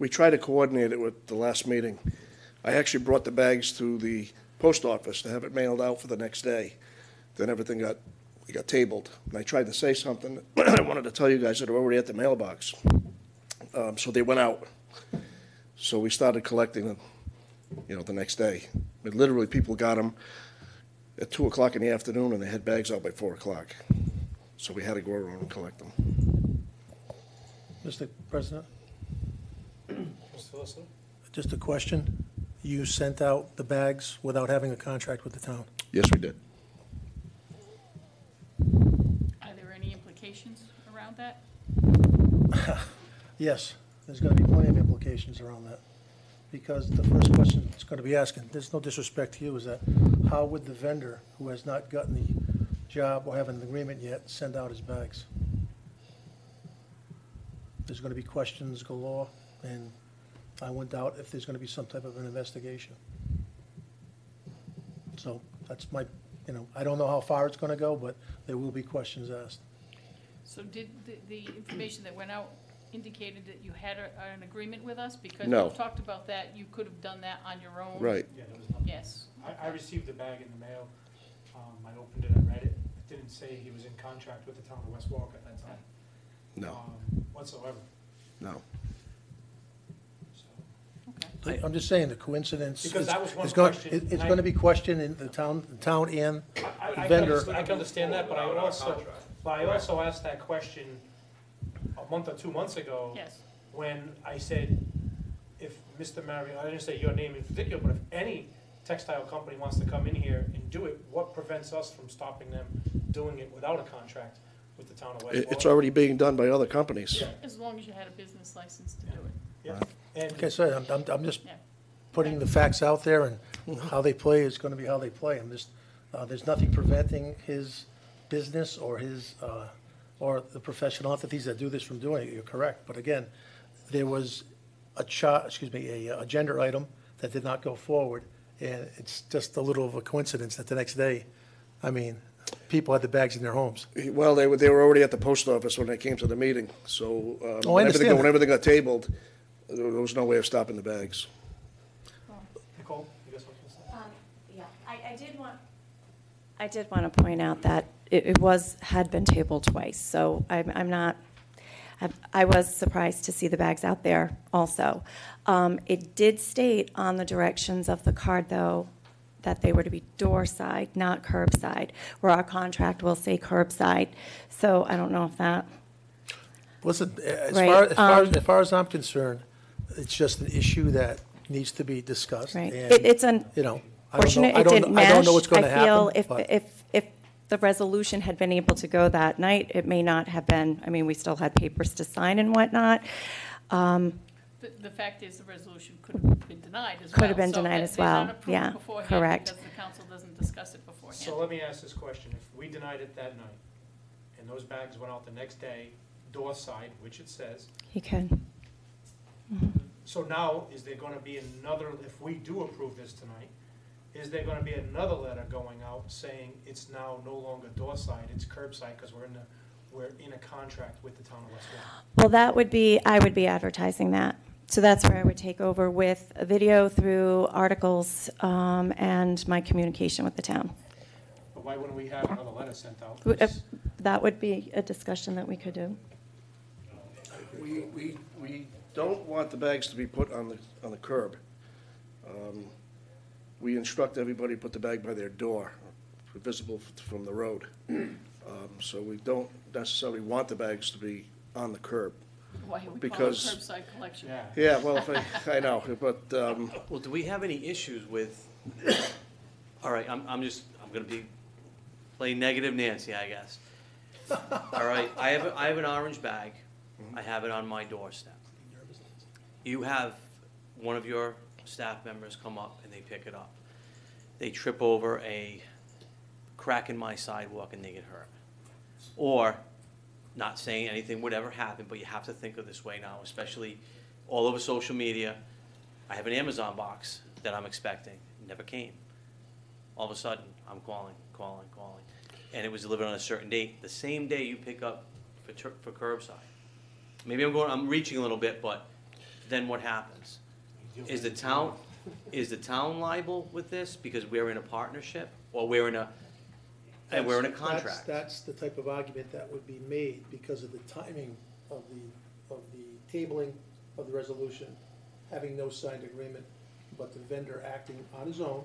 we tried to coordinate it with the last meeting. I actually brought the bags to the post office to have it mailed out for the next day. Then everything got tabled. And I tried to say something. I wanted to tell you guys that are already at the mailbox. So they went out. So we started collecting them, the next day. But literally, people got them at 2 o'clock in the afternoon, and they had bags out by 4 o'clock. So we had to go around and collect them. Mr. President, Mr. Felicity? just a question. You sent out the bags without having a contract with the town? Yes, we did. Are there any implications around that? Yes, there's going to be plenty of implications around that. Because the first question it's going to be asking, there's no disrespect to you, is that how would the vendor who has not gotten the job or haven't an agreement yet send out his bags? There's going to be questions galore, and I wouldn't doubt if there's going to be some type of an investigation. So that's my, I don't know how far it's going to go, but there will be questions asked. So did the information that went out indicated that you had an agreement with us? Because No. we've talked about that, you could have done that on your own. Right. Yeah, there was nothing. Yes. I received the bag in the mail. I opened it, I read it. It didn't say he was in contract with the town of West Warwick at that time. No, Whatsoever. no. So, Okay. I'm just saying, the coincidence. Because that was one it's going- question, It's and going to be questioned in the town and I vendor. can understand that, but I also asked that question a month or 2 months ago. Yes. When I said, if Mr. Mario, I didn't say your name in particular, but if any textile company wants to come in here and do it, what prevents us from stopping them doing it without a contract with the town of West Warwick? It's already being done by other companies. Yeah. As long as you had a business license to do it. Yeah, and Like I said, I'm just Yeah. putting the facts out there, and how they play is going to be how they play. There's nothing preventing his business or his, or the professional entities that do this from doing it. You're correct. But again, there was a agenda item that did not go forward, and it's just a little of a coincidence that the next day, people had the bags in their homes. Well, they were already at the post office when they came to the meeting, so Oh, I understand that. when everything got tabled, there was no way of stopping the bags. Nicole, you guys want to say? Yeah, I did want to point out that had been tabled twice, so I was surprised to see the bags out there also. It did state on the directions of the card, though, that they were to be door side, not curbside, where our contract will say curbside. So I don't know if that, Listen, Right, as far as I'm concerned, it's just an issue that needs to be discussed. right. And, It's I don't know. unfortunate I it don't didn't know- I don't know what's mesh. going to I feel happen. but- if the resolution had been able to go that night, it may not have been, we still had papers to sign and whatnot. The fact is, the resolution could have been denied as well. Could have been So denied that as they're not well. approved Yeah, beforehand correct. Because the council doesn't discuss it beforehand. So let me ask this question. If we denied it that night, and those bags went out the next day, door side, which it says, You could. so now, is there gonna be another, if we do approve this tonight, is there gonna be another letter going out saying it's now no longer door side, it's curbside, because we're in a contract with the town of West Warwick? Well, I would be advertising that. So that's where I would take over with a video through articles and my communication with the town. But why wouldn't we have another letter sent out? That would be a discussion that we could do. We don't want the bags to be put on the curb. We instruct everybody to put the bag by their door, visible from the road. So we don't necessarily want the bags to be on the curb. Why we call it because- curbside collection. Yeah. Yeah, well, I know, but, Well, do we have any issues with, all right, I'm gonna be, play negative Nancy, I guess. All right, I have an orange bag, I have it on my doorstep. You have one of your staff members come up and they pick it up. They trip over a crack in my sidewalk and they get hurt. Or, not saying anything would ever happen, but you have to think of this way now, especially all over social media. I have an Amazon box that I'm expecting, it never came. All of a sudden, I'm calling, and it was delivered on a certain date, the same day you pick up for curbside. Maybe I'm reaching a little bit, but then what happens? Is the town liable with this because we're in a partnership, or we're in a contract? That's the type of argument that would be made because of the timing of the tabling of the resolution, having no signed agreement, but the vendor acting on his own.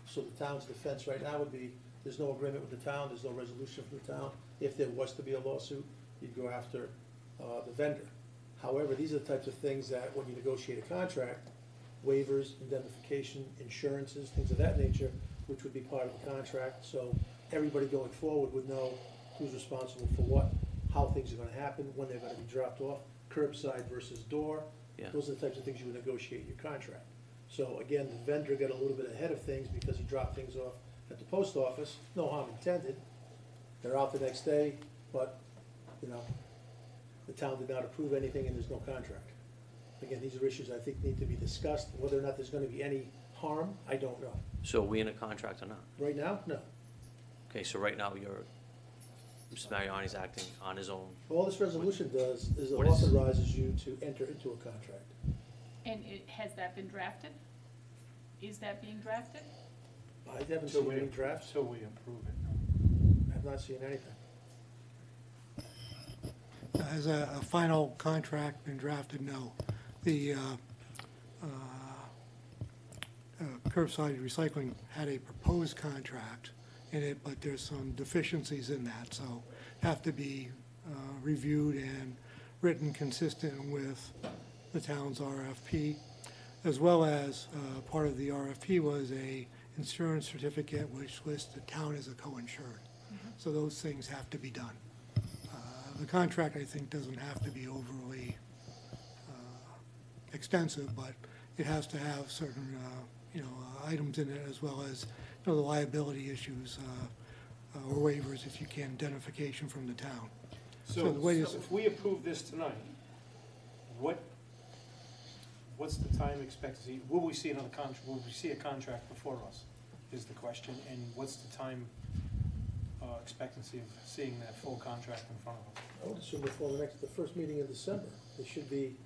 So the town's defense right now would be, there's no agreement with the town, there's no resolution from the town. If there was to be a lawsuit, you'd go after the vendor. However, these are the types of things that when you negotiate a contract, waivers, indemnification, insurances, things of that nature, which would be part of the contract. So everybody going forward would know who's responsible for what, how things are gonna happen, when they're gonna be dropped off, curbside versus door. Yeah. Those are the types of things you would negotiate in your contract. So again, the vendor got a little bit ahead of things because he dropped things off at the post office, no harm intended. They're out the next day, but, you know, the town did not approve anything and there's no contract. Again, these are issues I think need to be discussed. Whether or not there's gonna be any harm, I don't know. So are we in a contract or not? Right now, no. Okay, so right now Mr. Mariani's acting on his own. All this resolution does is it What is- authorizes you to enter into a contract. And has that been drafted? Is that being drafted? I haven't seen any drafts, Till we approve it. I have not seen anything. Has a final contract been drafted? No. The curbside recycling had a proposed contract in it, but there's some deficiencies in that, so have to be reviewed and written consistent with the town's RFP, as well as part of the RFP was a insurance certificate which lists the town as a co-insured. So those things have to be done. The contract, I think, doesn't have to be overly extensive, but it has to have certain, items in it, as well as, the liability issues or waivers, if you can, identification from the town. So So the way this- if we approve this tonight, what's the time expectancy? Will we see another will we see a contract before us, is the question, and what's the time expectancy of seeing that full contract in front of us? I would assume before the first meeting in December, there should be,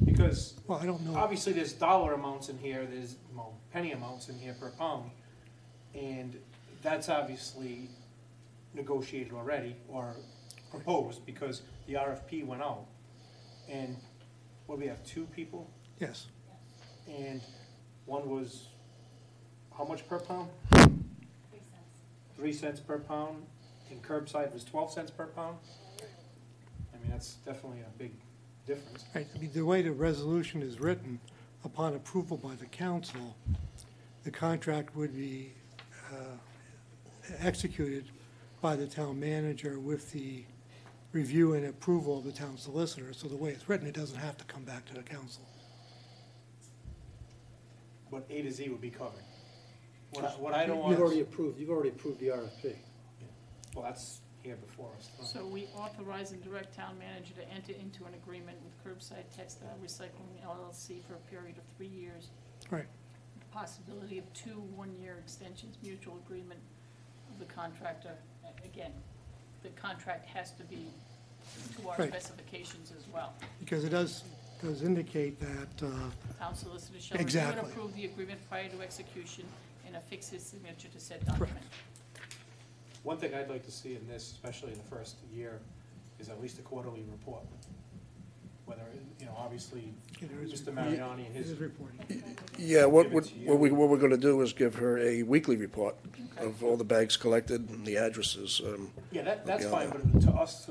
Because Well, I don't know. obviously there's dollar amounts in here, there's, well, penny amounts in here per pound, and that's obviously negotiated already, or proposed, because the RFP went out. And what, do we have, 2 people? Yes, And one was, how much per pound? 3 cents per pound, and curbside was 12 cents per pound? I mean, that's definitely a big difference. right. I mean, the way the resolution is written, upon approval by the council, the contract would be executed by the town manager with the review and approval of the town solicitor. So the way it's written, it doesn't have to come back to the council. But A to Z would be covered. What I don't want. you've already approved the RFP. Well, that's here before us. So we authorize and direct town manager to enter into an agreement with Curbside Textile Recycling LLC for a period of 3 years. Right. Possibility of 2 one-year extensions, mutual agreement of the contractor. Again, the contract has to be to our Right. specifications as well. Because it does indicate that, Town solicitor shall review and Exactly. approve the agreement prior to execution and affix his signature to said document. One thing I'd like to see in this, especially in the first year, is at least a quarterly report. Whether, obviously, Mr. Mariani and It his, is reporting. Yeah, what Give it to you. we're gonna do is give her a weekly report of all the bags collected and the addresses. yeah, that's Yeah. fine, but to us,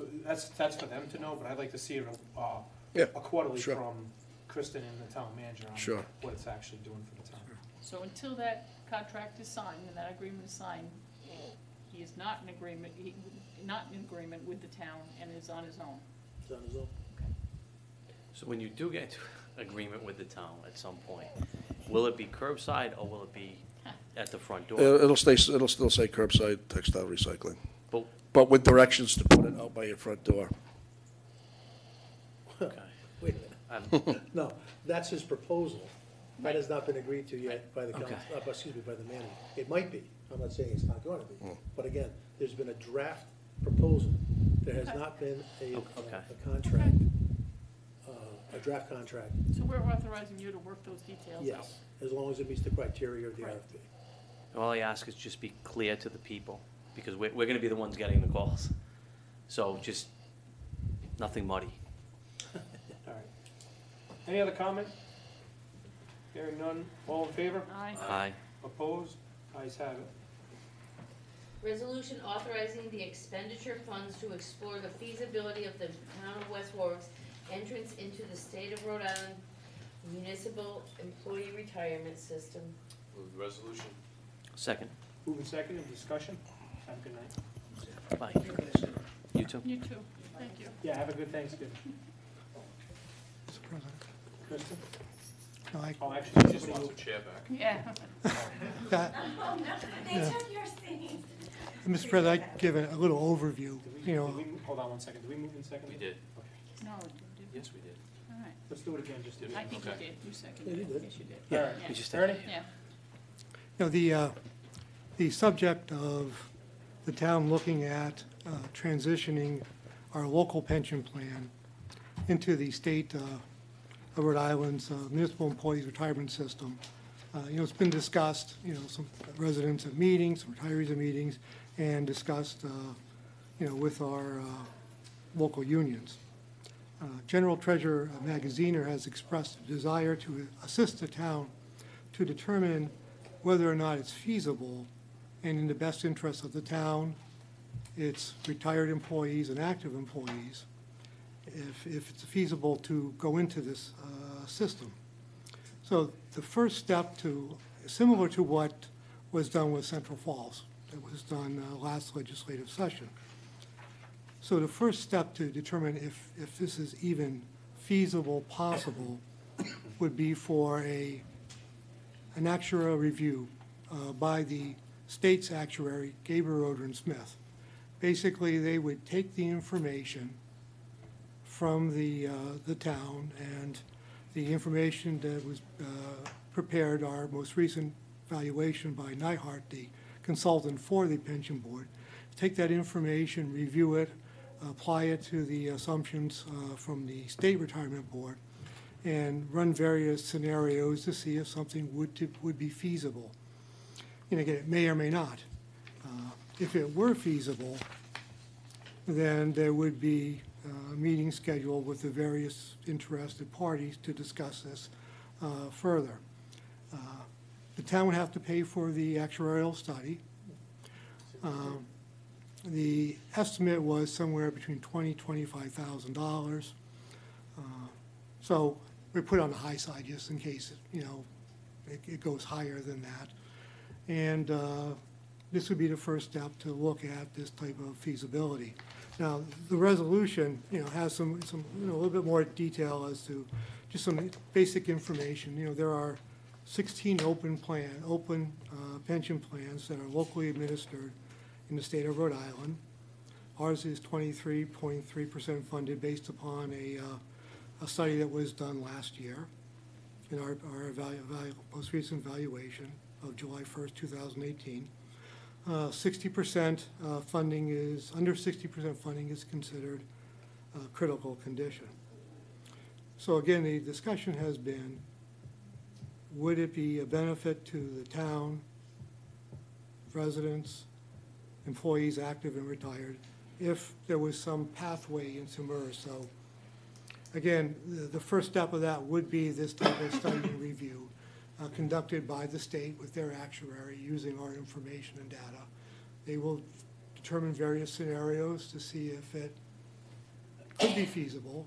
that's for them to know, but I'd like to see Yeah, a quarterly sure. from Kristen and the town manager on Sure. what it's actually doing for the town. So until that contract is signed and that agreement is signed, he is not in agreement, not in agreement with the town and is on his own. It's on his own. So when you do get to agreement with the town at some point, will it be curbside or will it be at the front door? It'll still say curbside textile recycling, But, but with directions to put it out by your front door. okay. Wait a minute. No, that's his proposal. That has not been agreed to yet by the council, Okay. by the manager. It might be, I'm not saying it's not going to be. But again, there's been a draft proposal. There has not been a Okay. contract a draft contract, So we're authorizing you to work those details out? yes, as long as it meets the criteria of the Right. RFP. All I ask is just be clear to the people, because we're gonna be the ones getting the calls. So just, nothing muddy. All right. Any other comment? Hearing none, all in favor? Aye. Aye. Opposed? Ayes have it. Resolution authorizing the expenditure funds to explore the feasibility of the town of West Warwick's entrance into the state of Rhode Island municipal employee retirement system. Move the resolution. Second. Moving second, in discussion. Have a good night. Bye. You too. You too, thank you. Yeah, have a good Thanksgiving. Mr. President. Kristen? No, Oh, actually, He just wants a chair back. Yeah. that- Mr. President, I'd give a little overview, Hold on one second. Did we move in second? We did. Okay. No, did Yes, we did. all right. Let's do it again, just. I think you Okay. did, you seconded Yeah, you it. did. Yes, you did. All right. Yeah. You just- Ernie? Yeah, the subject of the town looking at transitioning our local pension plan into the state of Rhode Island's municipal employees retirement system. It's been discussed, some residents at meetings, some retirees at meetings, and discussed, with our local unions. General Treasurer Magaziner has expressed a desire to assist the town to determine whether or not it's feasible and in the best interest of the town, its retired employees and active employees, if it's feasible to go into this system. So the first step similar to what was done with Central Falls, it was done last legislative session. So the first step to determine if this is even feasible, possible, would be for an actuarial review by the state's actuary, Gabriel Roder and Smith. Basically, they would take the information from the town and the information that was prepared, our most recent valuation by Nyhart, the consultant for the pension board, take that information, review it, apply it to the assumptions from the state retirement board, and run various scenarios to see if something would be feasible. And again, it may or may not. If it were feasible, then there would be a meeting scheduled with the various interested parties to discuss this further. The town would have to pay for the actuarial study. The estimate was somewhere between $20,000 to $25,000. So we put it on the high side just in case, it goes higher than that. And this would be the first step to look at this type of feasibility. Now, the resolution, has some a little bit more detail as to just some basic information. There are 16 open pension plans that are locally administered in the state of Rhode Island. Ours is 23.3% funded based upon a study that was done last year in our most recent valuation of July 1st, 2018. 60% funding under 60% funding is considered critical condition. So again, the discussion has been, would it be a benefit to the town, residents, employees active and retired, if there was some pathway into MERS? So again, the first step of that would be this type of study and review conducted by the state with their actuary using our information and data. They will determine various scenarios to see if it could be feasible,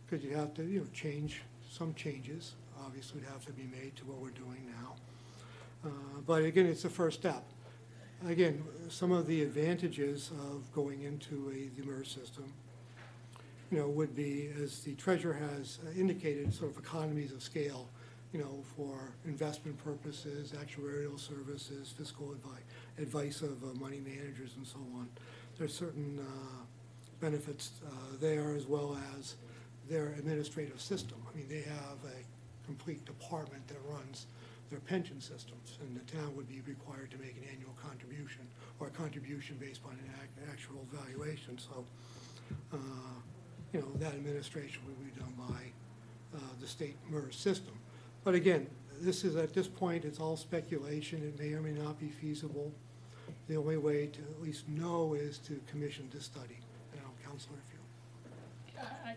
because you have to, change some changes. Obviously, would have to be made to what we're doing now. But again, it's the first step. Again, some of the advantages of going into the MERS system, would be, as the treasurer has indicated, sort of economies of scale, for investment purposes, actuarial services, fiscal advice of money managers and so on. There's certain benefits there, as well as their administrative system. I mean, they have a complete department that runs their pension systems, and the town would be required to make an annual contribution, or a contribution based on an actual valuation. So, that administration would be done by the state MERS system. But again, this is, at this point, it's all speculation. It may or may not be feasible. The only way to at least know is to commission this study. And Counselor, if you.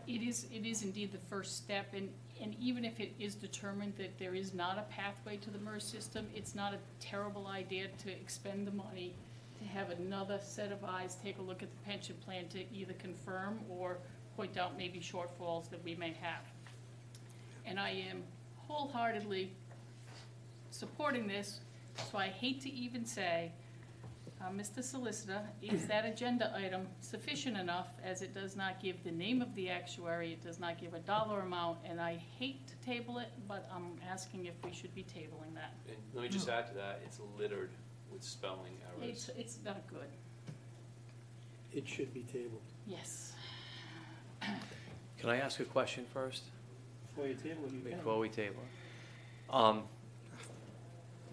It is indeed the first step, and even if it is determined that there is not a pathway to the MERS system, it's not a terrible idea to expend the money to have another set of eyes take a look at the pension plan to either confirm or point out maybe shortfalls that we may have. And I am wholeheartedly supporting this, so I hate to even say, Mr. Solicitor, is that agenda item sufficient enough, as it does not give the name of the actuary, it does not give a dollar amount, and I hate to table it, but I'm asking if we should be tabling that. And let me just add to that, it's littered with spelling errors. It's not good, It should be tabled. yes. Can I ask a question first, Before you table it, you can. before we table it?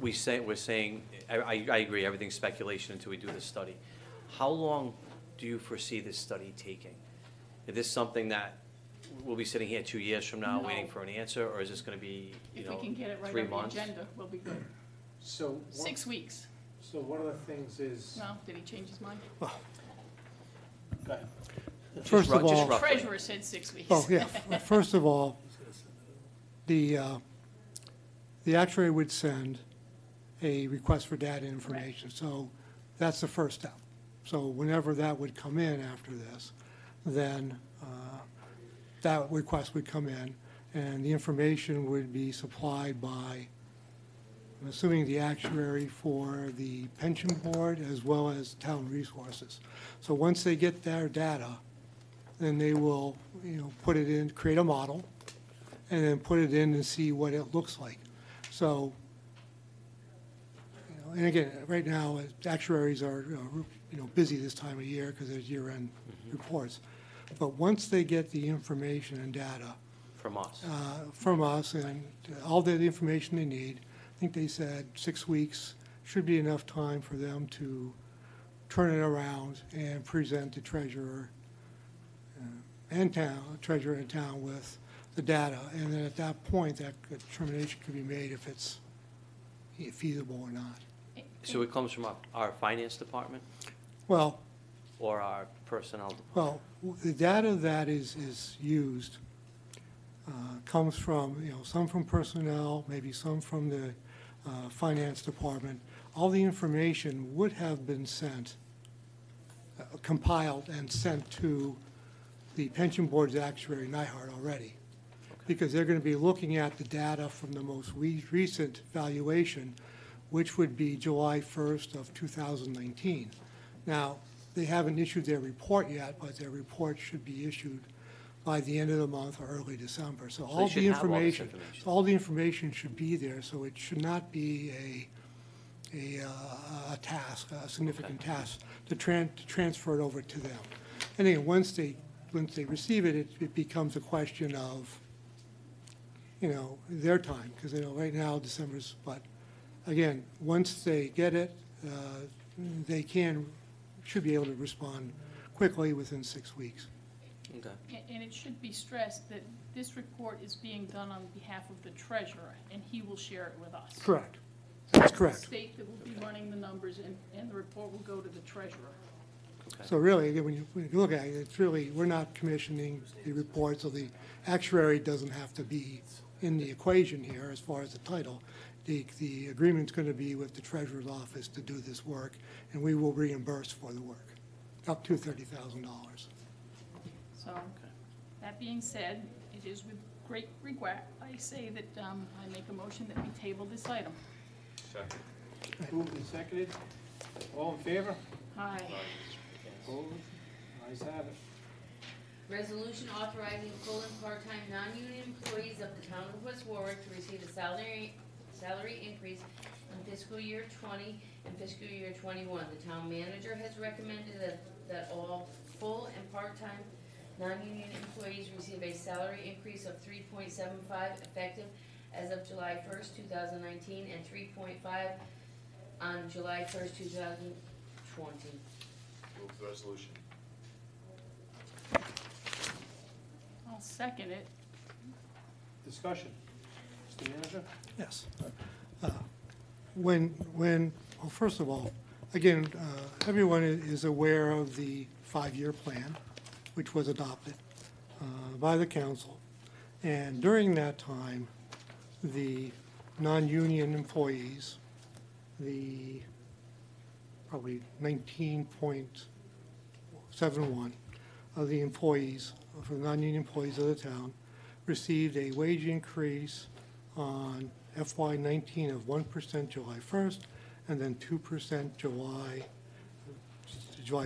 We're saying, I agree, everything's speculation until we do this study. How long do you foresee this study taking? Is this something that we'll be sitting here 2 years from now No. waiting for an answer, or is this gonna be, If we can get it right 3 on the months? agenda, we'll be good. So, 6 weeks. so one of the things is, No, did he change his mind? First of just all, roughly. Treasurer said 6 weeks. oh, yeah, first of all, the actuary would send a request for data information. So that's the first step. So whenever that would come in after this, then that request would come in, and the information would be supplied by, I'm assuming, the actuary for the pension board as well as town resources. So once they get their data, then they will, put it in, create a model, and then put it in and see what it looks like. So, and again, right now, actuaries are, busy this time of year because there's year-end reports. But once they get the information and data From us? and all the information they need, I think they said 6 weeks should be enough time for them to turn it around and present the treasurer treasurer in town with the data. And then at that point, that determination could be made if it's feasible or not. So it comes from our finance department Well, or our personnel department? Well, the data that is used comes from, some from personnel, maybe some from the finance department. All the information would have been sent, compiled and sent to the pension board's actuary, Nyhart, already. Because they're going to be looking at the data from the most recent valuation, which would be July 1st of 2019. Now, they haven't issued their report yet, but their report should be issued by the end of the month or early December. So all should the have all this information, information. so all the information should be there, so it should not be a task, a significant task to transfer it over to them. And again, once they receive it, it becomes a question of, their time, because, right now, December's, but again, once they get it, they should be able to respond quickly within 6 weeks. Okay. And it should be stressed that this report is being done on behalf of the treasurer, and he will share it with us. Correct. That's It's the correct. state that will be running the numbers, and the report will go to the treasurer. So really, again, when you look at it, it's really, we're not commissioning the report, so the actuary doesn't have to be in the equation here as far as the title. The agreement's going to be with the treasurer's office to do this work, and we will reimburse for the work, up to $30,000. So, that being said, it is with great regret, I say that I make a motion that we table this item. Second. moved and seconded, all in favor? Aye. Opposed? Ayes have it. Resolution authorizing full and part-time non-union employees of the town of West Warwick to receive a salary increase in fiscal year 20 and fiscal year 21. The town manager has recommended that all full and part-time non-union employees receive a salary increase of 3.75 effective as of July 1st, 2019, and 3.5 on July 1st, 2020. Move the resolution. I'll second it. Discussion. Mr. Manager? Yes. Well, first of all, again, everyone is aware of the 5-year plan, which was adopted by the council. And during that time, the non-union employees, the probably 19.71 of the employees, for the non-union employees of the town, received a wage increase on FY19 of 1% July 1st, and then 2% July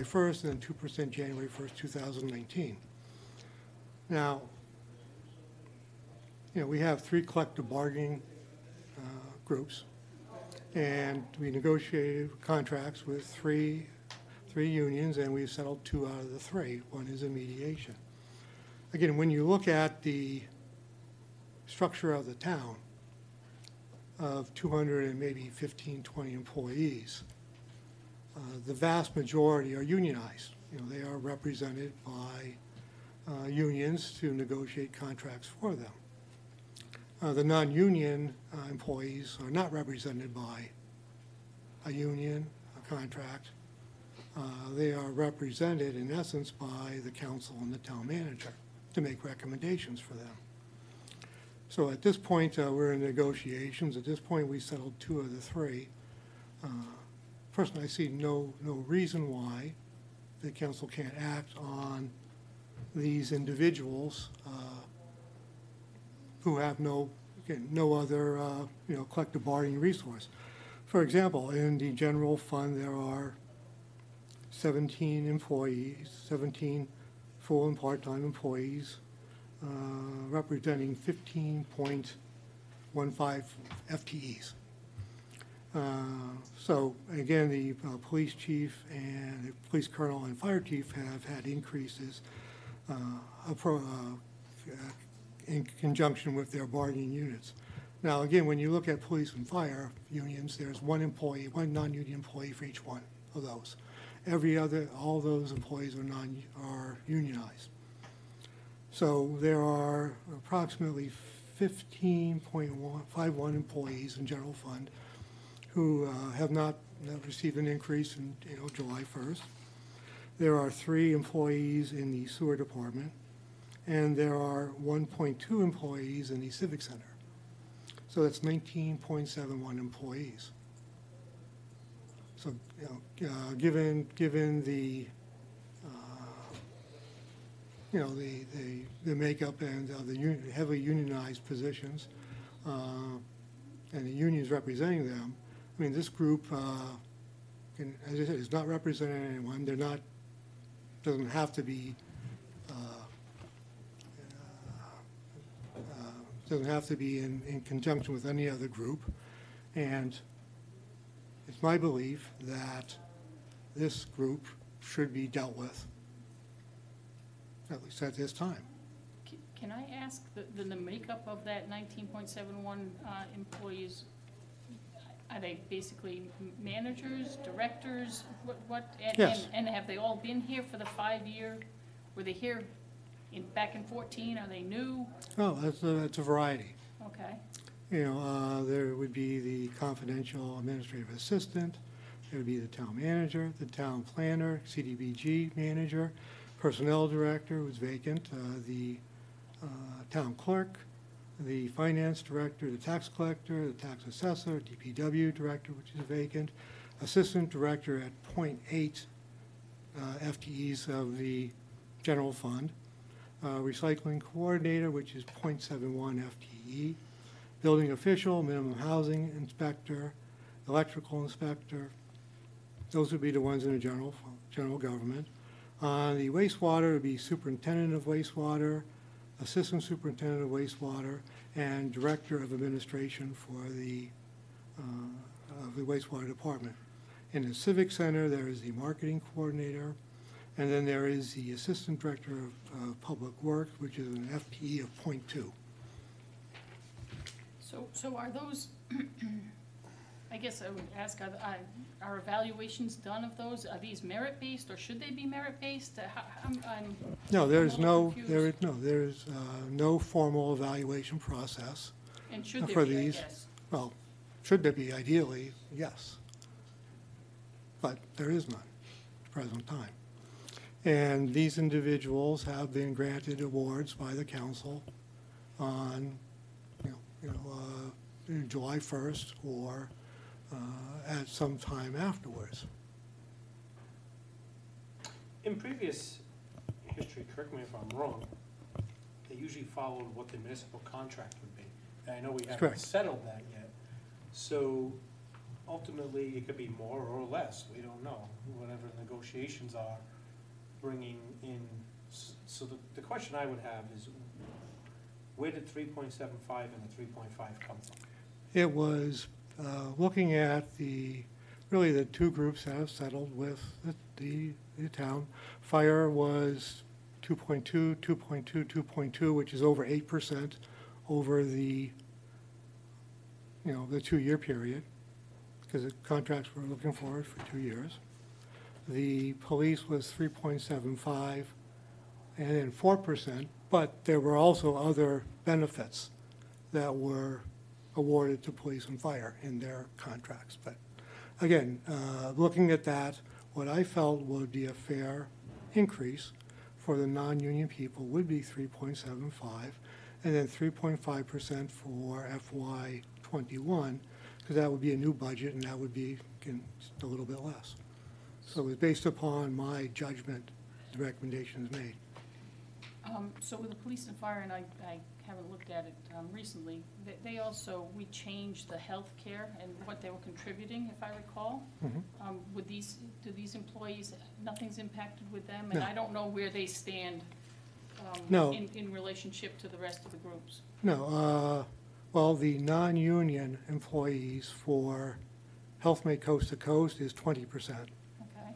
1st, and then 2% January 1st, 2019. Now, we have 3 collective bargaining groups, and we negotiated contracts with three unions, and we've settled 2 out of the 3. One is a mediation. Again, when you look at the structure of the town of 200 and maybe 15, 20 employees, the vast majority are unionized. They are represented by unions to negotiate contracts for them. The non-union employees are not represented by a union, a contract. They are represented, in essence, by the council and the town manager to make recommendations for them. So at this point, we're in negotiations. At this point, we settled 2 of the 3. Personally, I see no reason why the council can't act on these individuals who have no other collective bargaining resource. For example, in the general fund, there are 17 employees, 17 full and part-time employees, representing 15.15 FTEs. So again, the police chief and the police colonel and fire chief have had increases in conjunction with their bargaining units. Now, again, when you look at police and fire unions, there's one non-union employee for each one of those. All those employees are unionized. So there are approximately 15.51 employees in general fund who have not received an increase in July 1st. There are 3 employees in the sewer department, and there are 1.2 employees in the civic center. So that's 19.71 employees. So given the the makeup and the heavily unionized positions, and the unions representing them, I mean, this group, as I said, is not representing anyone. Doesn't have to be, in conjunction with any other group. And it's my belief that this group should be dealt with, at least at this time. Can I ask, the makeup of that 19.71 employees, are they basically managers, directors, what? Yes. And have they all been here for the 5-year? Were they here back in 14? Are they new? Oh, that's a variety. Okay. There would be the confidential administrative assistant, there would be the town manager, the town planner, CDBG manager, personnel director who's vacant, the town clerk, the finance director, the tax collector, the tax assessor, DPW director, which is vacant, assistant director at 0.8 FTEs of the general fund, recycling coordinator, which is 0.71 FTE, building official, minimum housing inspector, electrical inspector. Those would be the ones in the general government. The wastewater would be superintendent of wastewater, assistant superintendent of wastewater, and director of administration for the wastewater department. In the civic center, there is the marketing coordinator, and then there is the assistant director of public works, which is an FTE of 0.2. So are those, I guess I would ask, are evaluations done of those? Are these merit-based, or should they be merit-based? I'm No, I'm there's a little no, confused. there is no formal evaluation process. And should for there be, I these. guess? Well, should there be? Ideally, yes. But there is none at the present time. And these individuals have been granted awards by the council on, July 1st or at some time afterwards. In previous history, correct me if I'm wrong, they usually followed what the municipal contract would be. And I know we haven't Correct. settled that yet. So ultimately, it could be more or less, we don't know, whatever the negotiations are, bringing in, so the question I would have is, where did 3.75 and the 3.5 come from? It was looking at really the two groups that have settled with the town. Fire was 2.2, 2.2, 2.2, which is over 8% over the 2-year period, because the contracts were looking forward for 2 years. The police was 3.75 and then 4%, but there were also other benefits that were awarded to police and fire in their contracts. But again, looking at that, what I felt would be a fair increase for the non-union people would be 3.75, and then 3.5% for FY '21, because that would be a new budget, and that would be, again, just a little bit less. So it was based upon my judgment, the recommendations made. So with the police and fire, and I haven't looked at it recently, they also, we changed the health care and what they were contributing, if I recall. Do these employees, nothing's impacted with them? And No. I don't know where they stand No. in relationship to the rest of the groups. No, well, the non-union employees for Health Made Coast to Coast is 20%. Okay,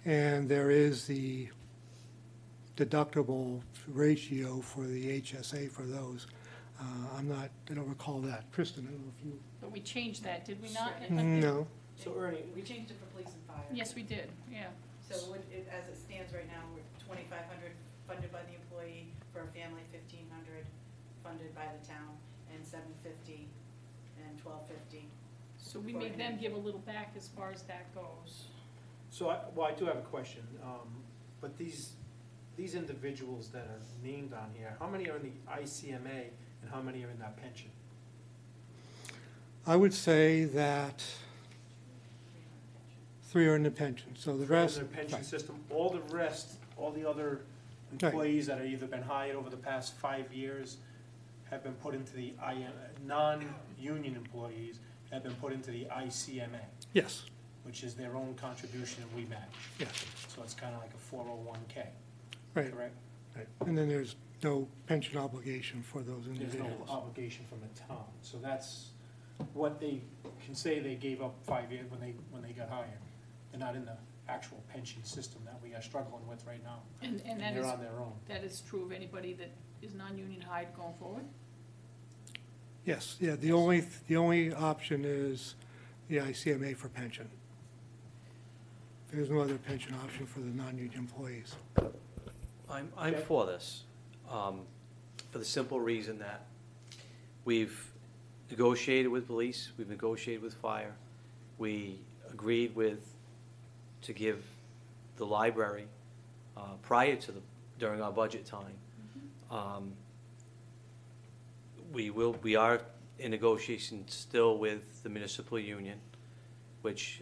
And there is the deductible ratio for the HSA for those. I don't recall that. Kristen, I don't know if you. but we changed that, did we not? No. So Ernie, We changed it for police and fire. Yes, we did, yeah. So as it stands right now, we're 2,500 funded by the employee, for a family 1,500 funded by the town, and 750 and 1,250. So we made them give a little back as far as that goes. so I do have a question, but these individuals that are named on here, how many are in the ICMA and how many are in that pension? I would say that 3 are in the pension, so the rest. In their pension system, all the rest, all the other Right. employees that have either been hired over the past 5 years have been put into the non-union employees have been put into the ICMA, Yes, which is their own contribution and we match. yes, So it's kind of like a 401K, right, correct? right. And then there's no pension obligation for those There's no individuals. obligation from the town. So that's what they can say they gave up 5 years when they got hired. They're not in the actual pension system that we are struggling with right now. And And that they're is, on their own. that is true of anybody that is non-union hired going forward? Yes, yeah, the only option is the ICMA for pension. There's no other pension option for the non-union employees. I'm Okay. for this, for the simple reason that we've negotiated with police, we've negotiated with fire, we agreed to give the library, during our budget time. We are in negotiation still with the municipal union, which,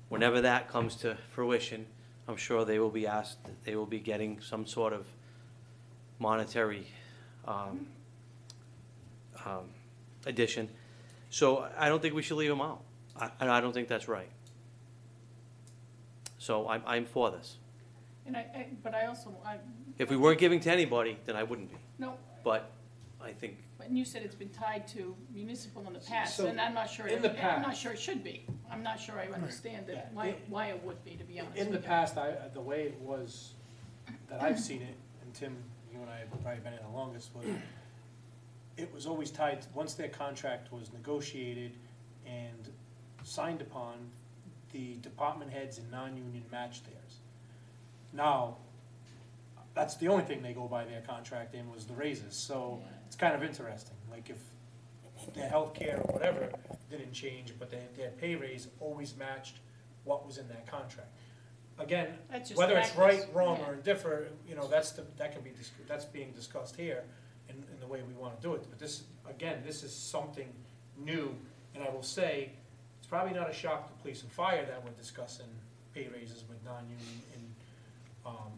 whenever that comes to fruition, I'm sure they will be asked, they will be getting some sort of monetary addition. So I don't think we should leave them out. And I don't think that's right. So I'm for this. And but I also, If we weren't giving to anybody, then I wouldn't be. no, But I think, but you said it's been tied to municipal in the past, So, and I'm not sure, in the I'm not past- sure it should be. I'm not sure I understand Yeah. that, why it would be, to be honest In the with you. past, the way it was, that I've seen it, and Tim, you and I have probably been in the longest, was it was always tied, once their contract was negotiated and signed upon, the department heads and non-union matched theirs. Now, that's the only thing they go by their contract in was the raises, so it's kind of interesting, like if their healthcare or whatever didn't change, but their pay raise always matched what was in that contract. Again, That's just whether it's right, practice, wrong, yeah. or indifferent, you know, that's that's being discussed here in the way we wanna do it. But this, again, this is something new, and I will say, it's probably not a shock to police and fire that we're discussing pay raises with non-union and,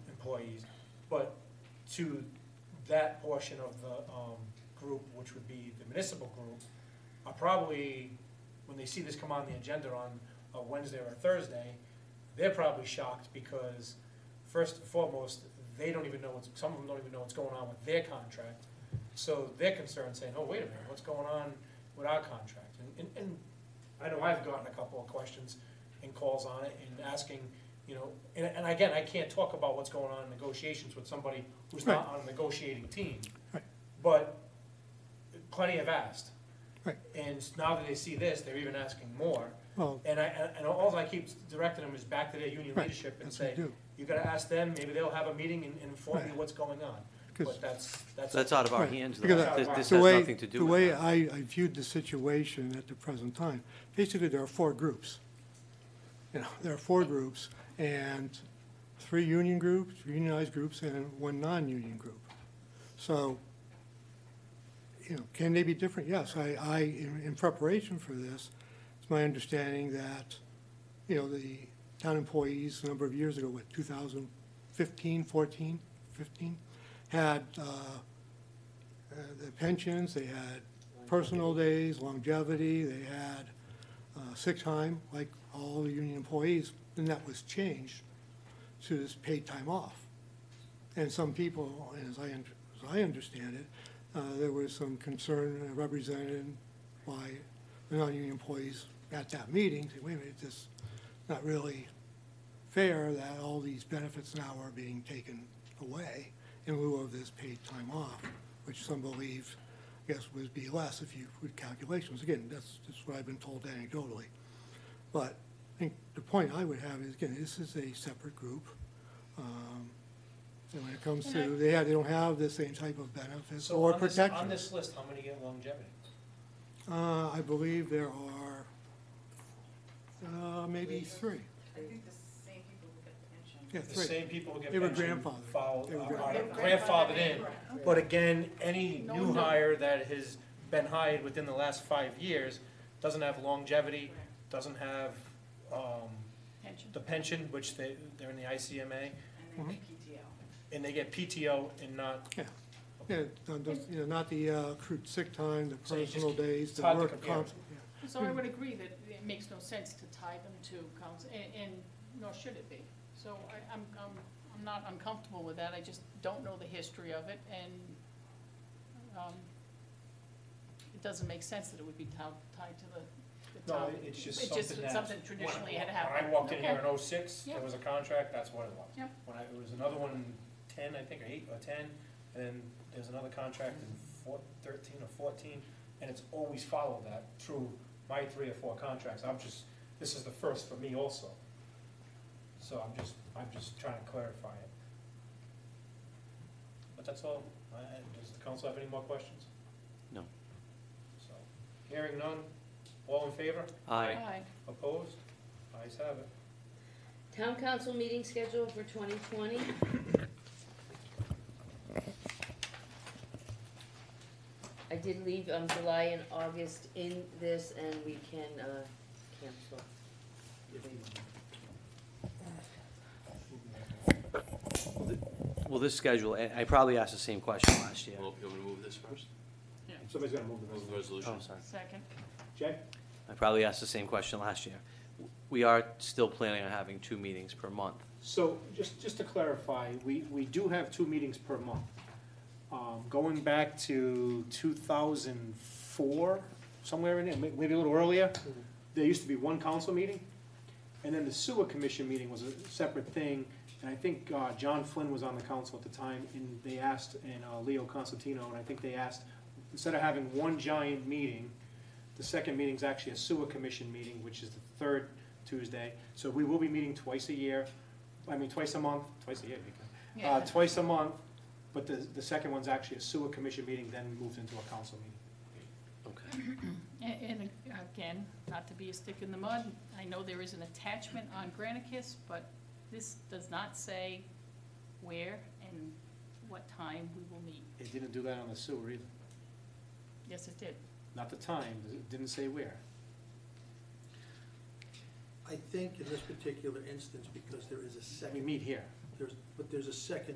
employees, but to that portion of the, group, which would be the municipal group, are probably, when they see this come on the agenda on a Wednesday or a Thursday, they're probably shocked because, first and foremost, they don't even know some of them don't even know what's going on with their contract. So they're concerned, saying, oh, wait a minute, what's going on with our contract? And I know I've gotten a couple of questions and calls on it and asking, you know, and again, I can't talk about what's going on in negotiations with somebody who's not on a negotiating team. Right. But plenty have asked. Right. And now that they see this, they're even asking more. Well, And all I keep directing them is back to their union Right, leadership and that's what say, we do. you gotta ask them, maybe they'll have a meeting and inform you Right. what's going on. 'Cause- But that's. That's out of our Right, hands, though. because This the has way- nothing to do The with way that. I viewed the situation at the present time, basically there are four groups. You know, there are four groups, and three union groups, unionized groups, and one non-union group. So, you know, can they be different? Yes, in preparation for this, it's my understanding that, you know, the town employees, a number of years ago, what, 2015, 14, 15, had the pensions, they had personal days, longevity, they had sick time, like all the union employees, and that was changed to this paid time off. And some people, as I understand it, there was some concern represented by the non-union employees at that meeting, saying, wait a minute, this is not really fair that all these benefits now are being taken away in lieu of this paid time off, which some believe, I guess, would be less if you would calculations. Again, that's just what I've been told anecdotally. But I think the point I would have is, again, this is a separate group. And when it comes to, they don't have the same type of benefits So or on this protections. list, how many get longevity? I believe there are maybe three. I think the same people who get the pension. Yeah, The three. same people who get They were pension grandfathered. They were grandfathered in. But again, any new hire that has been hired within the last 5 years doesn't have longevity, doesn't have, Pension. the pension, which they're in the ICMA, And then PTO. and they get PTO and not, Yeah, yeah, you know, not the accrued sick time, the So you just personal keep- days, it's the hard to work compare. comp. Yeah. So I would agree that it makes no sense to tie them to council, and nor should it be. So I'm not uncomfortable with that, I just don't know the history of it, and, it doesn't make sense that it would be tied to the no, town. it's just It's something that. something traditionally had When happened. I walked in here Okay. in '06, there Yep. was a contract, that's what it was. Yep. When it was another one in 10, I think, or 8 or 10, and then there's another contract in 13 or 14, and it's always followed that through my 3 or 4 contracts. This is the first for me also. So I'm just trying to clarify it. But that's all. Does the council have any more questions? No. So, hearing none, all in favor? Aye. Aye. Opposed? Ayes have it. Town council meeting schedule for 2020. I did leave July and August in this, and we can cancel. Well, this schedule, I probably asked the same question last year. Well, you want me to move this first? Somebody's gonna move the Move the resolution. Oh, resolution. sorry. Second. Jay? I probably asked the same question last year. We are still planning on having 2 meetings per month. So, just to clarify, we do have 2 meetings per month. Going back to 2004, somewhere in there, maybe a little earlier, there used to be 1 council meeting, and then the sewer commission meeting was a separate thing, and I think John Flynn was on the council at the time, and they asked, and Leo Constantino, and I think they asked, instead of having 1 giant meeting, The second meeting's actually a sewer commission meeting, which is the third Tuesday. So we will be meeting twice a month, twice a year, Yeah. twice a month. But the second one's actually a sewer commission meeting, then moves into a council meeting. Okay. And again, not to be a stick in the mud, I know there is an attachment on Granicus, but this does not say where and what time we will meet. It didn't do that on the sewer either. Yes, it did. Not the time, it didn't say where. I think in this particular instance, because there is a We second, meet here. there's a second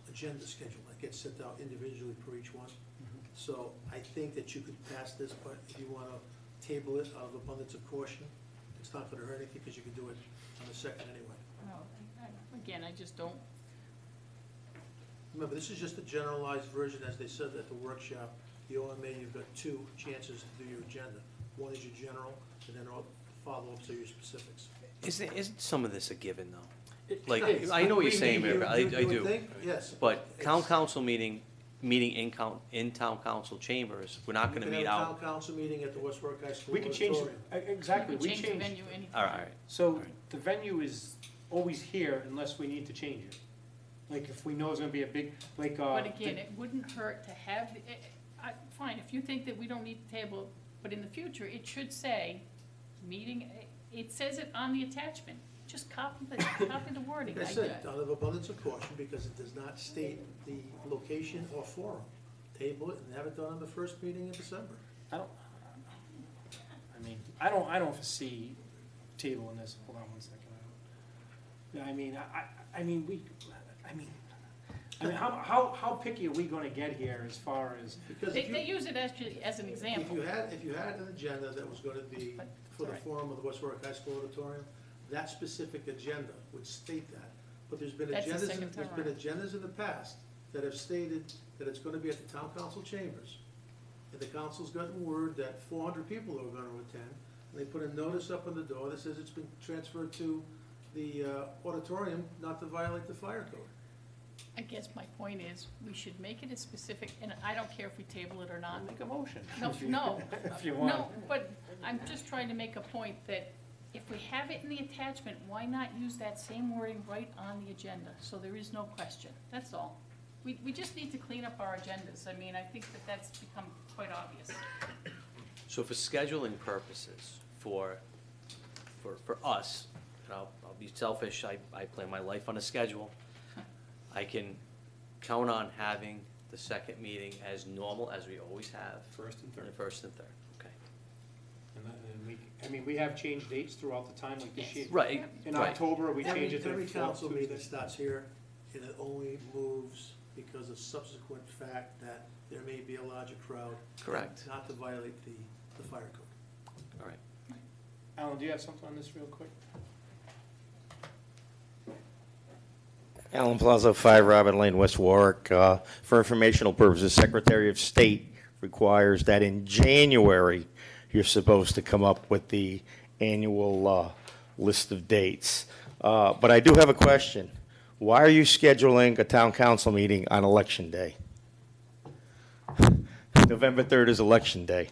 agenda schedule that gets sent out individually per each one. So I think that you could pass this, but if you want to table it out of abundance of caution, it's not going to hurt anything because you can do it on the second anyway. No, again, I just don't, Remember, this is just a generalized version, as they said at the workshop. The OMA, you've got two chances to do your agenda. One is your general, and then all follow-ups are your specifics. Isn't some of this a given, though? It Like, is. I know what you're You- saying, you- Mayor, I you would do. think, yes. But town it's- council meeting in town council chambers, we're not gonna You meet can have a out. town council meeting at the West Warwick High School We can change, auditorium. exactly, we we change the change. venue anytime. All right, So the venue is always here unless we need to change it. Like if we know it's gonna be a big, like, But again, it wouldn't hurt to have, fine, if you think that we don't need the table, but in the future, it should say, meeting, it says it on the attachment. Just copy the wording. Like I said, out of abundance of caution, because it does not state the location or forum. Table it and have it done on the first meeting in December. I don't foresee tabling this, hold on one second. How picky are we gonna get here as far as, Because They, if they you, use it actually as an example. if you had an agenda that was gonna be But- for the right. forum of the West Warwick High School auditorium, that specific agenda would state that. But there's been That's the agendas, second time there's been agendas in the past that have stated that it's gonna be at the town council chambers. And the council's gotten word that 400 people are gonna attend, and they put a notice up on the door that says it's been transferred to the auditorium not to violate the fire code. I guess my point is, we should make it as specific, and I don't care if we table it or not. make a motion? No, no. If you want. No, but I'm just trying to make a point that if we have it in the attachment, why not use that same wording right on the agenda? So there is no question, that's all. We just need to clean up our agendas. I mean, I think that that's become quite obvious. so for scheduling purposes, for us, and I'll be selfish, I plan my life on a schedule. I can count on having the second meeting as normal as we always have. First and third. The first and third, okay. And we have changed dates throughout the time, like this year. Right, In right. October, we changed it to the Every fourth council meeting Tuesday. starts here, and it only moves because of subsequent fact that there may be a larger crowd. Correct. Not to violate the fire code. All right. Alan, do you have something on this real quick? Alan Plaza, 5 Robin Lane, West Warwick. For informational purposes, Secretary of State requires that in January, you're supposed to come up with the annual list of dates. But I do have a question. Why are you scheduling a town council meeting on Election Day? November 3rd is Election Day.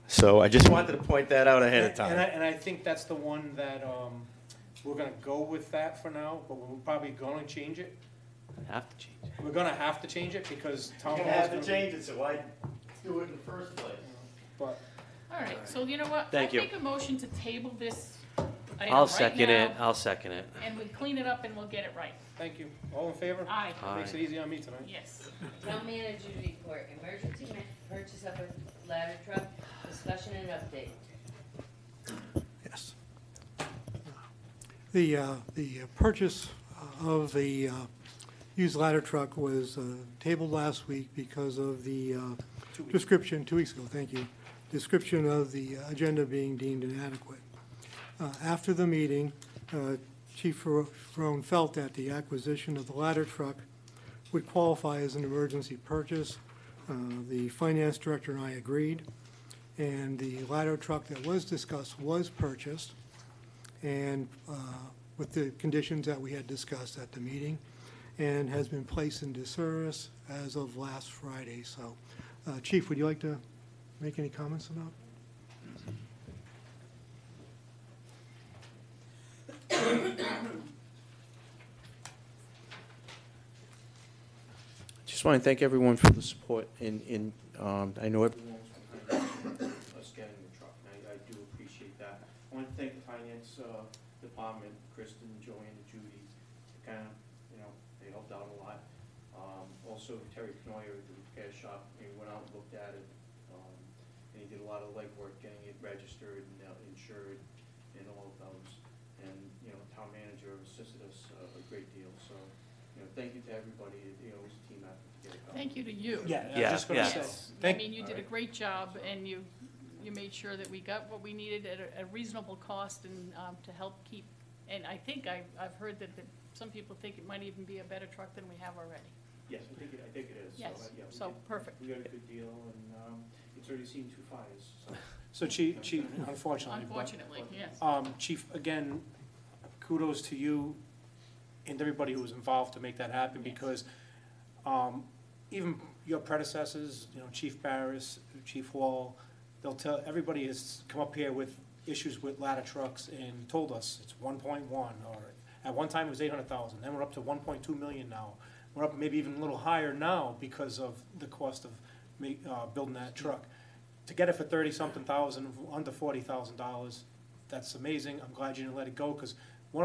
So I just wanted to point that out ahead of time. And I think that's the one that, we're gonna go with that for now, but we're probably gonna change it. Have to change it. We're gonna have to change it because town hall's gonna be. it, so why do it in the first place? But, All right, so you know what? Thank you. I make a motion to table this item I'll right second it, now, I'll second it. and we clean it up and we'll get it right. thank you. All in favor? Aye. Makes it easy on me tonight. Yes. Town manager report, emergency purchase of a ladder truck, discussion and update. Yes. The purchase of the used ladder truck was tabled last week because of the description, 2 weeks ago, thank you, description of the agenda being deemed inadequate. After the meeting, Chief Ferone felt that the acquisition of the ladder truck would qualify as an emergency purchase. The finance director and I agreed, and the ladder truck that was discussed was purchased, and with the conditions that we had discussed at the meeting, and has been placed into service as of last Friday. So, Chief, would you like to make any comments about? Just want to thank everyone for the support, and I know everyone's behind us getting the truck, and I do appreciate that. I want to thank the finance department, Kristen, Joanne, and Judy, kind of, they helped out a lot. Also Terry Knoyer at the repair shop, he went out and looked at it, and he did a lot of legwork getting it registered and insured and all of those. And, town manager assisted us a great deal, so, thank you to everybody, it was a team effort to get it going. Thank you to you. Yeah, I Yeah, was just gonna yeah. say. Yes, I Thank- mean, you did a great job, and you made sure that we got what we needed at a reasonable cost, and to help keep, and I think I've heard that some people think it might even be a better truck than we have already. Yes, I think it is. Yes, Yeah, we so did- perfect. We got a good deal, and it's already seen 2 fires, so. So Chief, unfortunately. but, Unfortunately, yes. Chief, again, kudos to you and everybody who was involved to make that happen, because even your predecessors, Chief Barris, Chief Hall, they'll tell, everybody has come up here with issues with ladder trucks and told us it's 1.1, or at one time it was 800,000, then we're up to 1.2 million now. We're up maybe even a little higher now because of the cost of building that truck. To get it for 30-something thousand, under $40,000, that's amazing. I'm glad you didn't let it go, because some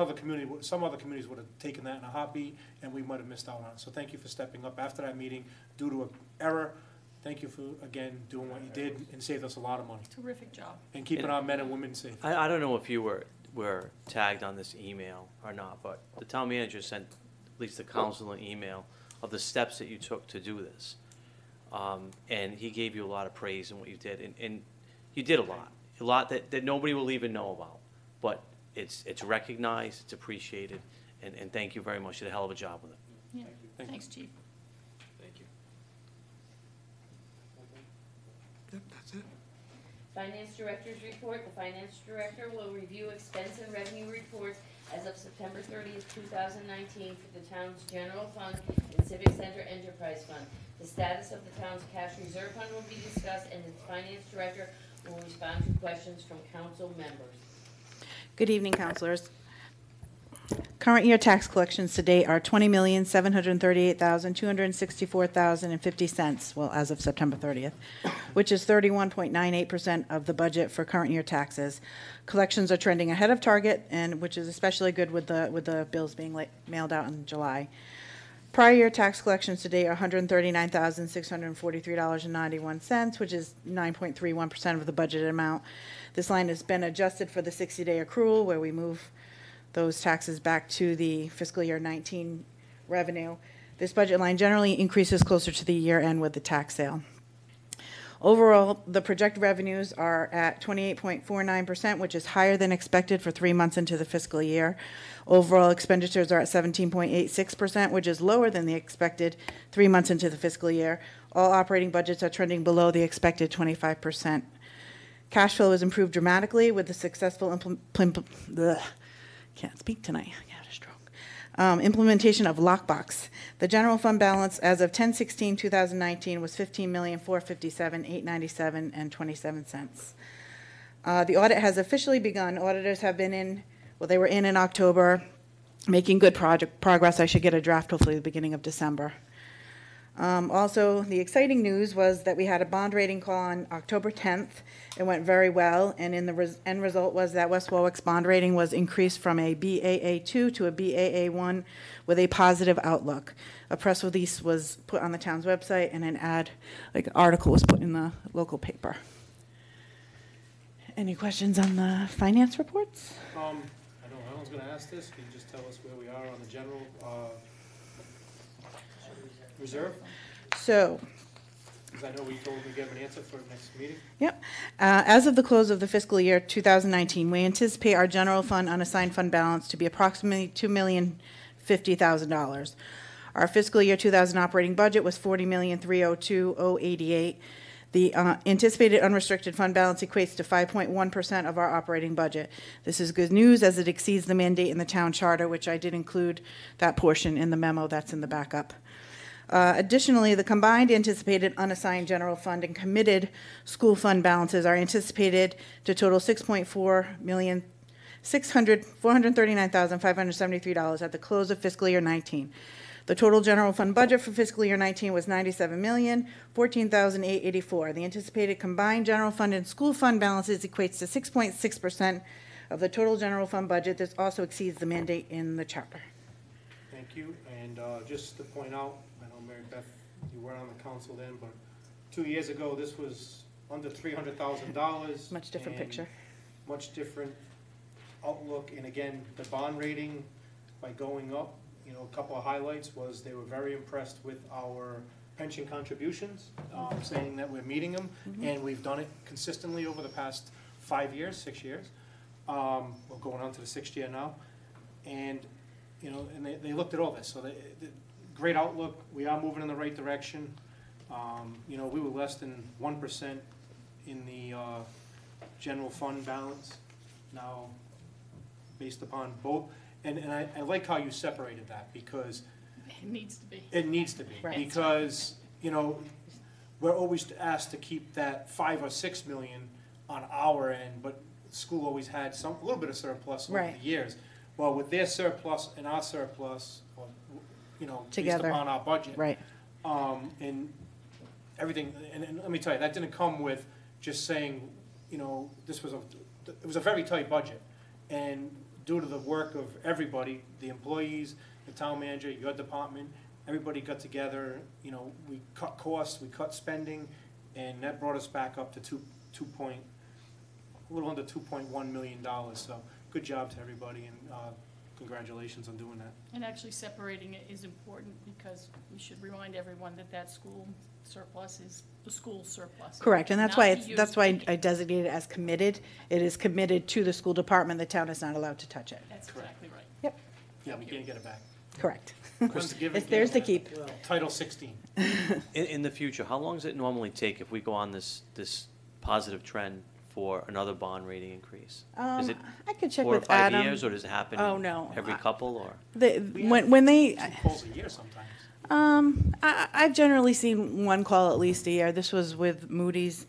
other communities would have taken that in a heartbeat, and we might have missed out on it. So thank you for stepping up after that meeting due to an error. Thank you for, again, doing what you did and saved us a lot of money, Terrific job. and keeping our men and women safe. I don't know if you were tagged on this email or not, but the town manager sent at least the council an email of the steps that you took to do this. And he gave you a lot of praise in what you did, and you did a lot that nobody will even know about. But it's recognized, it's appreciated, and thank you very much. You did a hell of a job with it. Yeah, Thank you. thanks, Chief. Thank you. Yep, that's it. Finance Director's report. The Finance Director will review expense and revenue reports as of September 30th, 2019 for the town's general fund and Civic Center Enterprise Fund. The status of the town's cash reserve fund will be discussed, and the Finance Director will respond to questions from council members. Good evening, councilors. Current year tax collections to date are $20,738,264.50, well, as of September 30th, which is 31.98% of the budget for current year taxes. Collections are trending ahead of target, and which is especially good with the bills being mailed out in July. Prior year tax collections to date are $139,643.91, which is 9.31% of the budgeted amount. This line has been adjusted for the 60-day accrual, where we move those taxes back to the fiscal year 19 revenue. This budget line generally increases closer to the year end with the tax sale. Overall, the projected revenues are at 28.49%, which is higher than expected for 3 months into the fiscal year. Overall expenditures are at 17.86%, which is lower than the expected 3 months into the fiscal year. All operating budgets are trending below the expected 25%. Cash flow has improved dramatically with the successful implementation of Lockbox. The general fund balance as of 10/16/2019 was $15,457,897.27. The audit has officially begun. Auditors have been in, they were in October, making good progress. I should get a draft hopefully the beginning of December. Also, the exciting news was that we had a bond rating call on October 10th. It went very well, and in the end result was that West Warwick's bond rating was increased from a BAA2 to a BAA1 with a positive outlook. A press release was put on the town's website, and an article was put in the local paper. Any questions on the finance reports? I know Alan's gonna ask this. Can you just tell us where we are on the general, reserve? So, Because I know we told we give an answer for next meeting. yep. As of the close of the fiscal year 2019, we anticipate our general fund unassigned fund balance to be approximately $2,050,000. Our fiscal year 2000 operating budget was $40,302,088. The anticipated unrestricted fund balance equates to 5.1% of our operating budget. This is good news as it exceeds the mandate in the town charter, which I did include that portion in the memo that's in the backup. Additionally, the combined anticipated unassigned general fund and committed school fund balances are anticipated to total $439,573 at the close of fiscal year 19. The total general fund budget for fiscal year 19 was $97,014,884. The anticipated combined general fund and school fund balances equates to 6.6% of the total general fund budget. This also exceeds the mandate in the charter. Thank you, and just to point out, I know Mary Beth, you weren't on the council then, but 2 years ago, this was under $300,000. Much different and picture. Much different outlook, and again, the bond rating by going up, you know, a couple of highlights was they were very impressed with our pension contributions, saying that we're meeting them, and we've done it consistently over the past 5 years, 6 years. We're going on to the 6th year now, and you know, and they looked at all this, so great outlook. We are moving in the right direction. You know, we were less than 1% in the general fund balance now, based upon both. And I like how you separated that, because It needs to be. it needs to be. Right. Because, you know, we're always asked to keep that 5 or 6 million on our end, but the school always had a little bit of surplus over Right. the years. Well, with their surplus and our surplus, or, you know, based Together. upon our budget. Right. And everything, and let me tell you, that didn't come with just saying, you know, it was a very tight budget. And due to the work of everybody, the employees, the town manager, your department, everybody got together, you know, we cut costs, we cut spending, and that brought us back up to a little under $2.1 million. So good job to everybody, and congratulations on doing that. And actually separating it is important, because we should remind everyone that that school surplus is the school surplus. Correct, and that's Not why the used. that's why I designated it as committed. It is committed to the school department. The town is not allowed to touch it. That's exactly right. Yep, Yeah, we can't get it back. correct. Once given, It's theirs to can't get keep. it back. Title 16. In the future, how long does it normally take if we go on this positive trend for another bond rating increase? Is it I could check 4 or with 5 Adam. years, or does it happen Oh, no. every couple, or? When they, 2 calls a year sometimes. I've generally seen one call at least a year. This was with Moody's.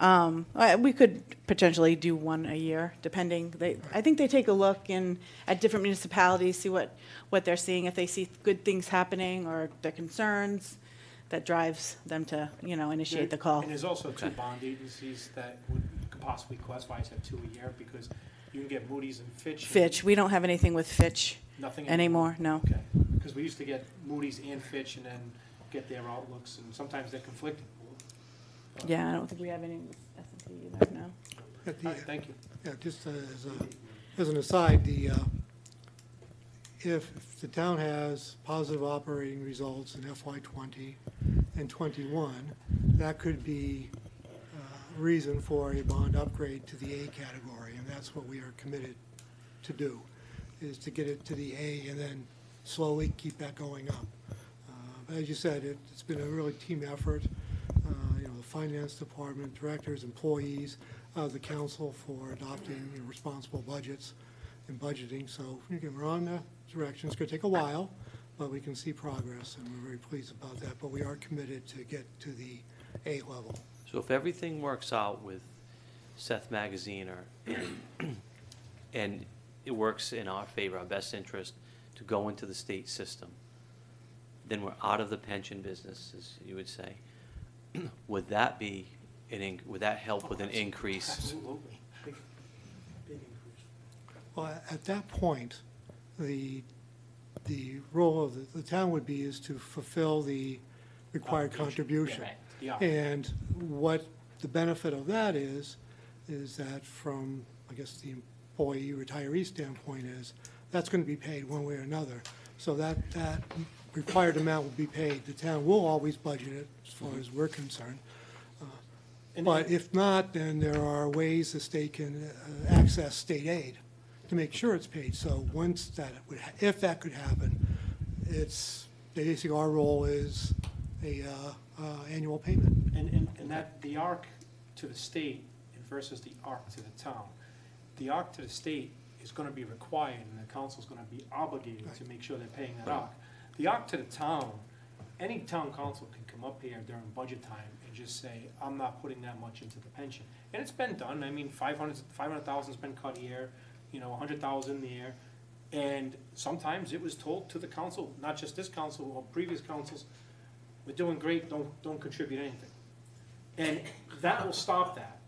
We could potentially do one a year, depending. I think they take a look at different municipalities, see what they're seeing, if they see good things happening or their concerns. That drives them to, you know, initiate the call. And there's also 2 Okay. bond agencies that could possibly qualify. I said 2 a year, because you can get Moody's and Fitch. Fitch, we don't have anything with Fitch Nothing anymore, no. Okay, because we used to get Moody's and Fitch and then get their outlooks, and sometimes they're conflicting. Yeah, I don't think we have any with S&P either, no. At the- All right, thank you. Yeah, just as an aside, if the town has positive operating results in FY '20 and '21, that could be a reason for a bond upgrade to the A category, and that's what we are committed to do, is to get it to the A and then slowly keep that going up. But as you said, it's been a really team effort. You know, the finance department, directors, employees, the council for adopting responsible budgets and budgeting. So again, we're on the direction. It's going to take a while, but we can see progress, and we're very pleased about that. But we are committed to get to the A level. So if everything works out with Seth Magazine, and it works in our favor, our best interest, to go into the state system, then we're out of the pension business, as you would say. Would that be would that help with an increase? Absolutely. Big increase. Well, at that point, the role of the town would be is to fulfill the required contribution. Correct. Yeah. And what the benefit of that is that from, I guess, the employee retiree standpoint is, that's going to be paid one way or another. So that required amount will be paid. The town will always budget it, as far as we're concerned. But if not, then there are ways the state can access state aid to make sure it's paid. So once if that could happen, it's basically our role is a annual payment. And that, the ARC to the state versus the ARC to the town. The ARC to the state is gonna be required, and the council's gonna be obligated to make sure they're paying that ARC. The ARC to the town, any town council can come up here during budget time and just say, I'm not putting that much into the pension. And it's been done, I mean, 500,000's been cut here, 100,000 there. And sometimes it was told to the council, not just this council, or previous councils, we're doing great, don't contribute anything. And that will stop that.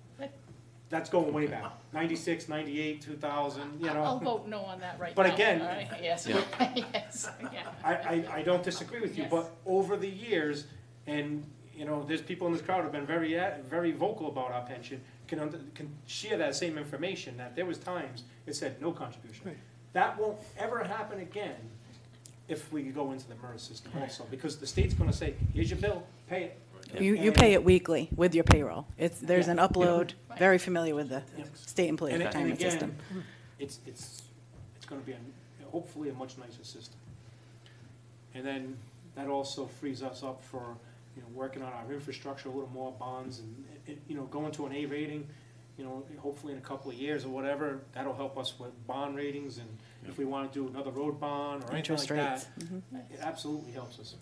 That's going way back, 96, 98, 2000, I'll vote no on that right now. But again- All right, yes, yes, yeah. I don't disagree with you, Yes. but over the years, and, there's people in this crowd who have been very vocal about our pension, can share that same information, that there was times it said no contribution. Right. That won't ever happen again if we go into the MERS system also, because the state's gonna say, here's your bill, pay it. You pay it weekly with your payroll. There's an Yeah. upload, very familiar with the Yeah. state employee And retirement again, system. it's gonna be hopefully a much nicer system. And then that also frees us up for, working on our infrastructure, a little more bonds and, going to an A rating, hopefully in a couple of years or whatever, that'll help us with bond ratings, and if we wanna do another road bond or anything like Interest rates. that, it absolutely helps us,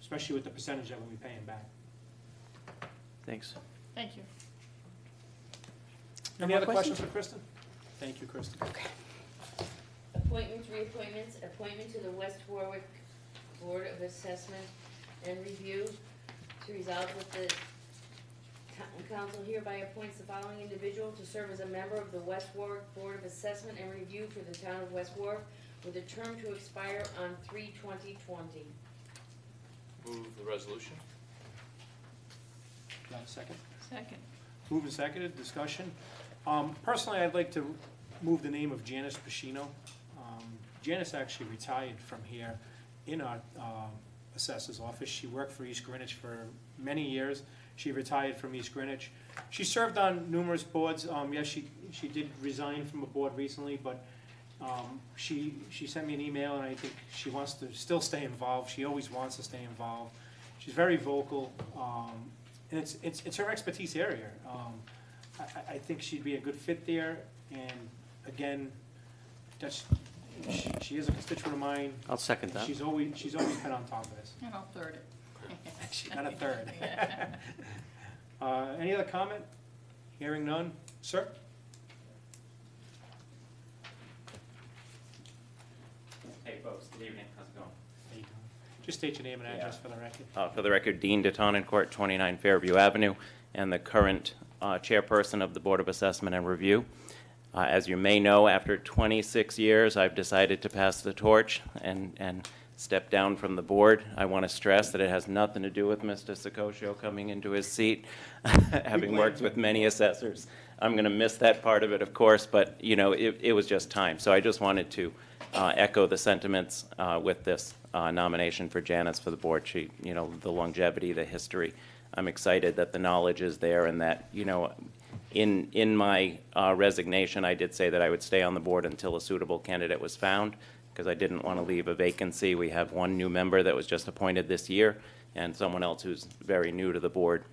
especially with the percentage that we'll be paying back. Thanks. Thank you. Any more other questions questions? for Kristen? Thank you, Kristen. Appointments, reappointments, appointment to the West Warwick Board of Assessment and Review. To resolve that the town council hereby appoints the following individual to serve as a member of the West Warwick Board of Assessment and Review for the town of West Warwick, with a term to expire on 3/2020. Move the resolution. Do I have a second? Second. Moved and seconded, discussion. Personally, I'd like to move the name of Janice Pacino. Janice actually retired from here in our assessor's office. She worked for East Greenwich for many years. She retired from East Greenwich. She served on numerous boards. Yes, she did resign from a board recently, but she sent me an email, and I think she wants to still stay involved. She always wants to stay involved. She's very vocal. And it's her expertise area. I think she'd be a good fit there, and again, she is a constituent of mine. I'll second that. She's always been on top of this. And I'll third it. She's not a third. Any other comment? Hearing none. Sir? Hey folks, good evening, how's it going? There you go. Just state your name and address for the record. For the record, Dean DeTonencourt, 29 Fairview Avenue, and the current chairperson of the Board of Assessment and Review. As you may know, after 26 years, I've decided to pass the torch and step down from the board. I want to stress that it has nothing to do with Mr. Sakosho coming into his seat, having worked with many assessors. I'm going to miss that part of it, of course, but, it was just time. So I just wanted to echo the sentiments with this nomination for Janice for the board. She, the longevity, the history. I'm excited that the knowledge is there, and that, in my resignation, I did say that I would stay on the board until a suitable candidate was found, because I didn't want to leave a vacancy. We have one new member that was just appointed this year, and someone else who's very new to the board,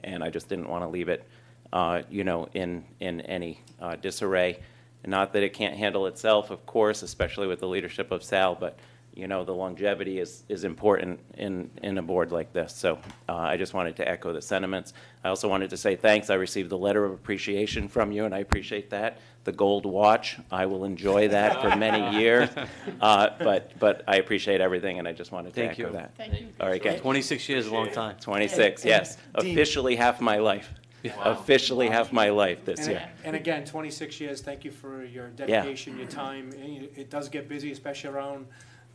and I just didn't want to leave it, in any disarray. Not that it can't handle itself, of course, especially with the leadership of Sal, but the longevity is important in a board like this. So I just wanted to echo the sentiments. I also wanted to say thanks. I received a letter of appreciation from you, and I appreciate that. The gold watch, I will enjoy that for many years. But I appreciate everything, and I just wanted to Thank echo you. that. Thank you. All right, guys. 26 years is a long time. 26, yes. Dean- Officially half my life. Officially half my life this year. And again, 26 years, thank you for your dedication, your time. And it does get busy, especially around,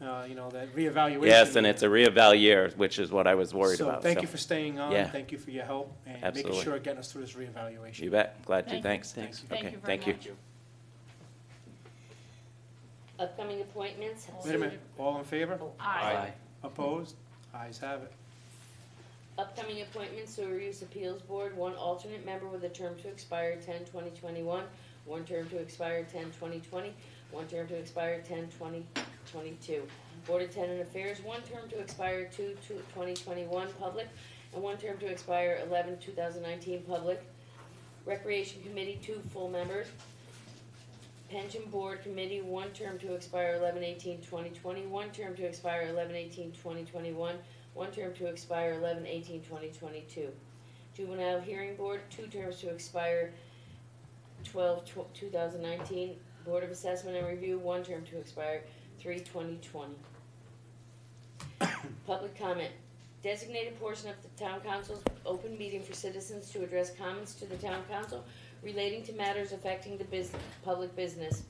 that reevaluation. Yes, and it's a reeval year, which is what I was worried So about. thank you for staying on. Yeah. Thank you for your help and making Absolutely. sure getting us through this reevaluation. You bet. Glad to. Thank you. Thanks. Thank Okay, you very thank you. much. Upcoming appointments. Wait a minute, all in favor? Aye. Opposed? Ayes have it. Upcoming appointments, Sewer Use Appeals Board, one alternate member with a term to expire 10/2021, one term to expire 10/2020, one term to expire 10/2022. Board of Tenant Affairs, one term to expire 2/2021 public, and one term to expire 11/2019 public. Recreation Committee, 2 full members. Pension Board Committee, one term to expire 11/18/2020, one term to expire 11/18/2021, one term to expire 11/18/2022. Juvenile Hearing Board, 2 terms to expire 12/2019. Board of Assessment and Review, 1 term to expire 3/2020. Public comment. Designated portion of the town council's open meeting for citizens to address comments to the town council relating to matters affecting the public business.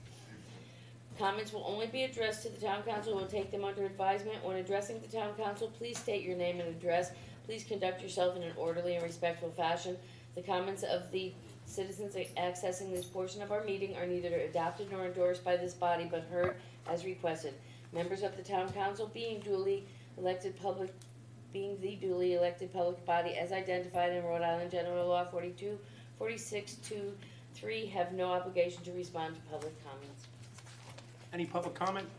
Comments will only be addressed to the town council. Will take them under advisement. When addressing the town council, please state your name and address. Please conduct yourself in an orderly and respectful fashion. The comments of the citizens accessing this portion of our meeting are neither adopted nor endorsed by this body, but heard as requested. Members of the town council being the duly elected public body as identified in Rhode Island General Law 424623 have no obligation to respond to public comments. Any public comment?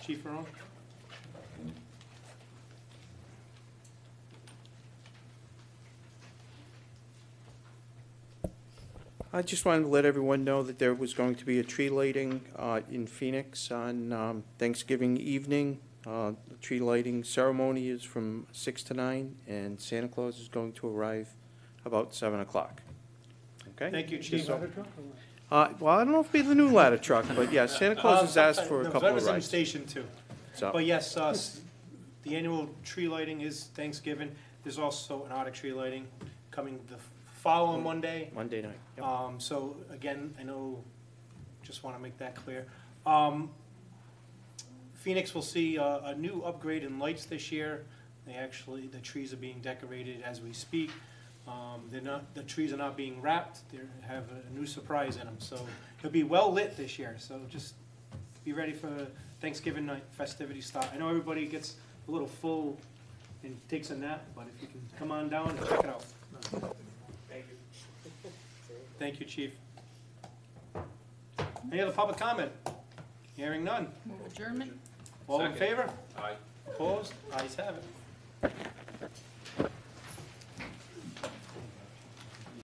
Chief Barone? I just wanted to let everyone know that there was going to be a tree lighting in Phoenix on Thanksgiving evening. The tree lighting ceremony is from 6 to 9, and Santa Claus is going to arrive about 7 o'clock. Okay? Thank you, Chief. Well, I don't know if it'll be the new ladder truck, but yes, Santa Claus has asked for a couple of Representative rides. Station 2. So, But yes, the annual tree lighting is Thanksgiving. There's also an Arctic tree lighting coming the following Monday. Monday night. Yep. So again, I know, just want to make that clear. Phoenix will see a new upgrade in lights this year. The trees are being decorated as we speak. The trees are not being wrapped. They have a new surprise in them. So it'll be well lit this year. So just be ready for Thanksgiving night festivities start. I know everybody gets a little full and takes a nap, but if you can come on down and check it out. Thank you. Thank you, Chief. Any other public comment? Hearing none. Move adjournment? All in Second. favor? Aye. Opposed? Ayes have it.